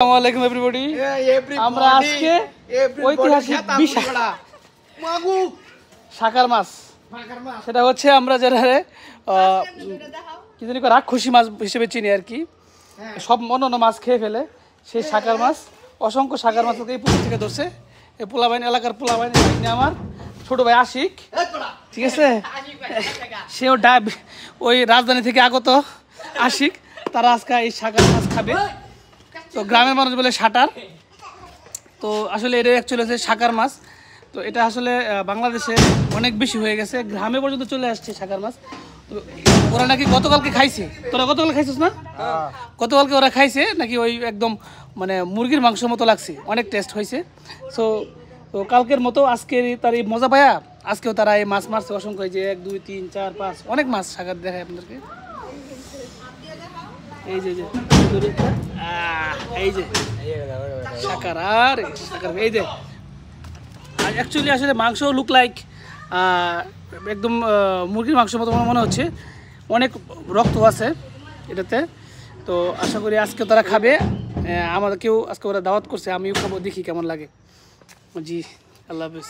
আসসালামু আলাইকুম এভরিবডি। আমরা আজকে ঐতিহাসিক বিশাল শাকার মাছ, সেটা হচ্ছে আমরা যারা কি জানি রাক্ষসী মাছ হিসেবে চিনি আর কি, সব অন্যান্য মাছ খেয়ে ফেলে সেই শাকার মাছ। অসংখ্য শাকার মাছ এই পুকুর থেকে ধরছে এই পোলাবাইন এলাকার পোলাবাইন। আমার ছোট ভাই আশিক, ঠিক আছে, সেও ওই রাজধানী থেকে আগত আশিক, তারা আজকে এই শাকার মাছ খাবে। তো গ্রামের মানুষ বলে শাটার, তো আসলে এটা অ্যাকচুয়ালি হচ্ছে শাকার মাছ। তো এটা আসলে বাংলাদেশে অনেক বেশি হয়ে গেছে, গ্রামে পর্যন্ত চলে আসছে শাকার মাছ। তো ওরা নাকি গতকালকে খাইছে, তোরা গতকাল খাইছিস না? গতকালকে ওরা খাইছে নাকি ওই একদম মানে মুরগির মাংসের মতো লাগছে, অনেক টেস্ট হয়েছে। তো কালকের মতো আজকের তার এই মজা পায়া আজকেও তারা এই মাছ মারছে অসংখ্য, যে 1 2 3 4 5 অনেক মাছ শাকার দেখায় আপনাদেরকে। এই যে এই যে শাকার, আর শাকার এই যে অ্যাকচুয়ালি আসলে মাংস লুক লাইক একদম মুরগির মাংসের মতো মনে হচ্ছে, অনেক রক্ত আছে এটাতে। তো আশা করি আজকে তারা খাবে, আমাদেরকেও আজকে ওরা দাওয়াত করছে, আমিও খাবো, দেখি কেমন লাগে। জি, আল্লাহ হাফেজ।